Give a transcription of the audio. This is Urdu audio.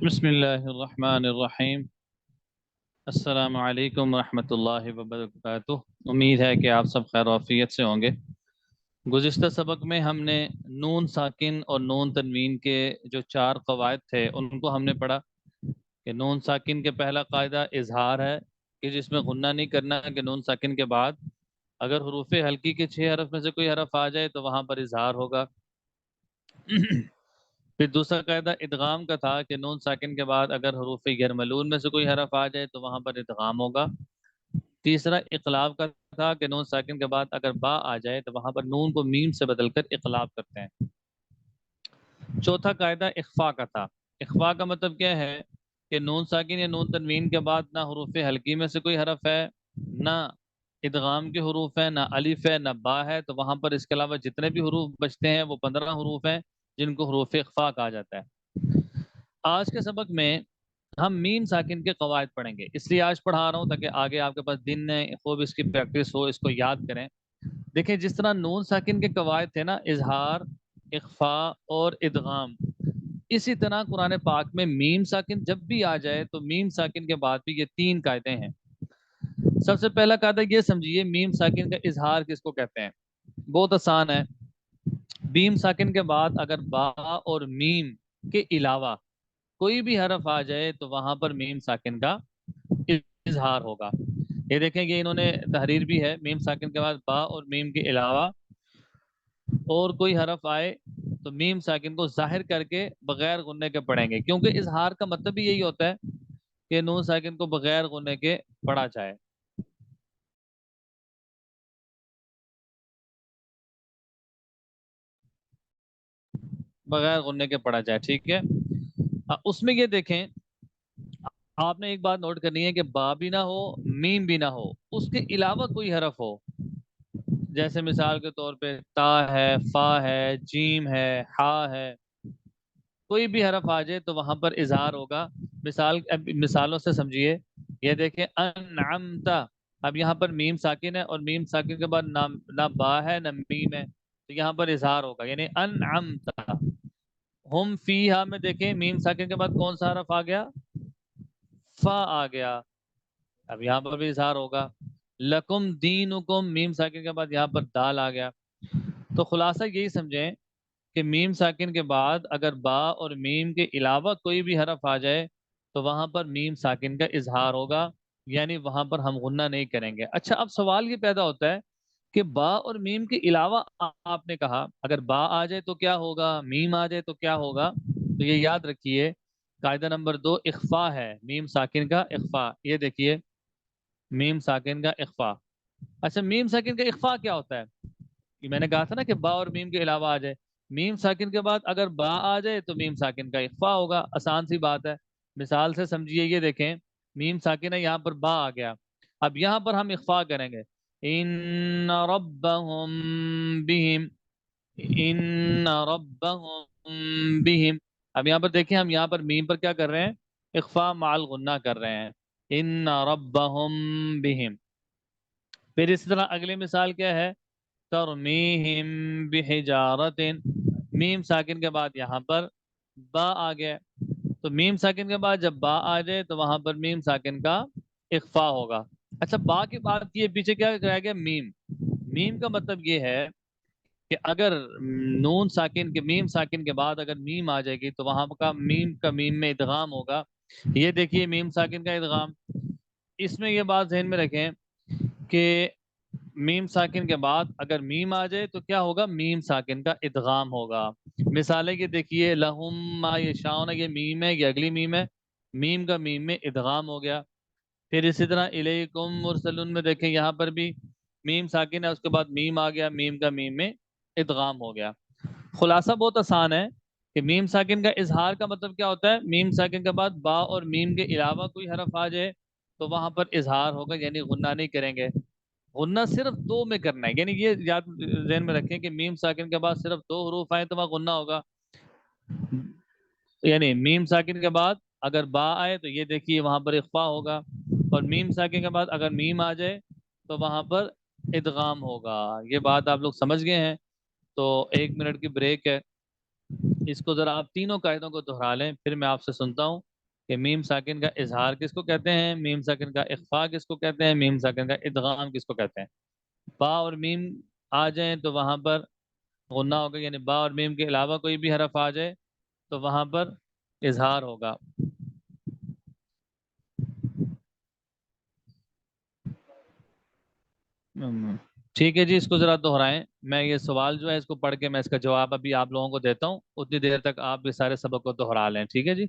بسم اللہ الرحمن الرحیم۔ السلام علیکم ورحمۃ اللہ وبرکاتہ۔ امید ہے کہ آپ سب خیر و عافیت سے ہوں گے۔ گزشتہ سبق میں ہم نے نون ساکن اور نون تنوین کے جو 4 قواعد تھے ان کو ہم نے پڑھا کہ نون ساکن کے پہلا قاعدہ اظہار ہے کہ جس میں غنہ نہیں کرنا، کہ نون ساکن کے بعد اگر حروف ہلکی کے 6 حرف میں سے کوئی حرف آ جائے تو وہاں پر اظہار ہوگا۔ پھر دوسرا قاعدہ ادغام کا تھا کہ نون ساکن کے بعد اگر حروف یرملون میں سے کوئی حرف آ جائے تو وہاں پر ادغام ہوگا۔ تیسرا اقلاب کا تھا کہ نون ساکن کے بعد اگر با آ جائے تو وہاں پر نون کو میم سے بدل کر اقلاب کرتے ہیں۔ چوتھا قاعدہ اخفا کا تھا۔ اخفا کا مطلب کیا ہے کہ نون ساکن یا نون تنوین کے بعد نہ حروف ہلکی میں سے کوئی حرف ہے، نہ ادغام کے حروف ہیں، نہ الف ہے، نہ با ہے، تو وہاں پر اس کے علاوہ جتنے بھی حروف بچتے ہیں وہ 15 حروف ہیں جن کو حروف اخفا کہا جاتا ہے۔ آج کے سبق میں ہم میم ساکن کے قواعد پڑھیں گے، اس لیے آج پڑھا رہا ہوں تاکہ آگے آپ کے پاس دن میں خوب اس کی پریکٹس ہو، اس کو یاد کریں۔ دیکھیں جس طرح نون ساکن کے قواعد تھے نا، اظہار، اخفا اور ادغام، اسی طرح قرآن پاک میں میم ساکن جب بھی آ جائے تو میم ساکن کے بعد بھی یہ 3 قاعدے ہیں۔ سب سے پہلا قاعدہ یہ سمجھیے، میم ساکن کا اظہار کس کو کہتے ہیں؟ بہت آسان ہے۔ میم ساکن کے بعد اگر با اور میم کے علاوہ کوئی بھی حرف آ جائے تو وہاں پر میم ساکن کا اظہار ہوگا۔ یہ دیکھیں کہ انہوں نے تحریر بھی ہے، میم ساکن کے بعد با اور میم کے علاوہ اور کوئی حرف آئے تو میم ساکن کو ظاہر کر کے بغیر غننے کے پڑھیں گے، کیونکہ اظہار کا مطلب بھی یہی ہوتا ہے کہ نون ساکن کو بغیر غننے کے پڑھا جائے۔ بغیر غننے کے پڑھا جائے، ٹھیک ہے۔ اس میں یہ دیکھیں، آپ نے ایک بات نوٹ کرنی ہے کہ با بھی نہ ہو، میم بھی نہ ہو، اس کے علاوہ کوئی حرف ہو، جیسے مثال کے طور پہ تا ہے، فا ہے، جیم ہے، ہا ہے، کوئی بھی حرف آ جائے تو وہاں پر اظہار ہوگا۔ اب مثالوں سے سمجھیے، یہ دیکھیں انعمتا، اب یہاں پر میم ساکن ہے اور میم ساکن کے بعد نہ با ہے نہ میم ہے، تو یہاں پر اظہار ہوگا، یعنی انعمتا۔ ہم فیہا میں دیکھیں میم ساکن کے بعد کون سا حرف آ گیا؟ فا آ گیا، اب یہاں پر بھی اظہار ہوگا۔ لکم دینکم، میم ساکن کے بعد یہاں پر دال آ گیا۔ تو خلاصہ یہی سمجھیں کہ میم ساکن کے بعد اگر با اور میم کے علاوہ کوئی بھی حرف آ جائے تو وہاں پر میم ساکن کا اظہار ہوگا، یعنی وہاں پر ہم غنہ نہیں کریں گے۔ اچھا، اب سوال یہ پیدا ہوتا ہے کہ با اور میم کے علاوہ آپ نے کہا اگر با آ جائے تو کیا ہوگا، میم آ جائے تو کیا ہوگا؟ تو یہ یاد رکھیے، قاعدہ نمبر 2 اخفا ہے، میم ساکن کا اخفا۔ یہ دیکھیے میم ساکن کا اخفا۔ اچھا، میم ساکن کا اخفا کیا ہوتا ہے؟ کہ میں نے کہا تھا نا کہ با اور میم کے علاوہ آ جائے، میم ساکن کے بعد اگر با آ جائے تو میم ساکن کا اخفا ہوگا، آسان سی بات ہے۔ مثال سے سمجھیے، یہ دیکھیں میم ساکن ہے، یہاں پر با آ گیا، اب یہاں پر ہم اخفا کریں گے، ان ربہم بہم، ان ربہم بہم۔ اب یہاں پر دیکھیں ہم یہاں پر میم پر کیا کر رہے ہیں؟ اخفا مع الغنہ کر رہے ہیں، ان ربہم بہم۔ پھر اسی طرح اگلی مثال کیا ہے؟ ترمیہم بحجارت، میم ساکن کے بعد یہاں پر با آ گیا، تو میم ساکن کے بعد جب با آ جائے تو وہاں پر میم ساکن کا اخفا ہوگا۔ اچھا، با کے بعد یہ پیچھے کیا رہ گیا؟ میم۔ میم کا مطلب یہ ہے کہ اگر نون ساکن کے میم ساکن کے بعد اگر میم آ جائے گی تو وہاں کا میم میں ادغام ہوگا۔ یہ دیکھیے میم ساکن کا ادغام، اس میں یہ بات ذہن میں رکھیں کہ میم ساکن کے بعد اگر میم آ جائے تو کیا ہوگا؟ میم ساکن کا ادغام ہوگا۔ مثالیں یہ دیکھیے، لہم ما یشاؤن، یہ میم ہے، یہ اگلی میم ہے، میم کا میم میں ادغام ہو گیا۔ پھر اسی طرح الیکم مرسلون میں دیکھیں یہاں پر بھی میم ساکن ہے، اس کے بعد میم آ گیا، میم کا میم میں ادغام ہو گیا۔ خلاصہ بہت آسان ہے کہ میم ساکن کا اظہار کا مطلب کیا ہوتا ہے؟ میم ساکن کے بعد با اور میم کے علاوہ کوئی حرف آ جائے تو وہاں پر اظہار ہوگا، یعنی غنہ نہیں کریں گے۔ غنہ صرف 2 میں کرنا ہے، یعنی یہ یاد ذہن میں رکھیں کہ میم ساکن کے بعد صرف 2 حروف آئے تو وہاں غنہ ہوگا، یعنی میم ساکن کے بعد اگر با آئے تو یہ دیکھیے وہاں پر اخفا ہوگا، اور میم ساکن کے بعد اگر میم آ جائے تو وہاں پر ادغام ہوگا۔ یہ بات آپ لوگ سمجھ گئے ہیں؟ تو 1 منٹ کی بریک ہے، اس کو ذرا آپ تینوں قاعدوں کو دہرا لیں، پھر میں آپ سے سنتا ہوں کہ میم ساکن کا اظہار کس کو کہتے ہیں، میم ساکن کا اخفا کس کو کہتے ہیں، میم ساکن کا ادغام کس کو کہتے ہیں۔ با اور میم آ جائیں تو وہاں پر غنہ ہوگا، یعنی با اور میم کے علاوہ کوئی بھی حرف آ جائے تو وہاں پر اظہار ہوگا۔ ٹھیک ہے جی، اس کو ذرا دہرائیں، میں یہ سوال جو ہے اس کو پڑھ کے میں اس کا جواب ابھی آپ لوگوں کو دیتا ہوں، اتنی دیر تک آپ یہ سارے سبق کو دہرا لیں، ٹھیک ہے جی۔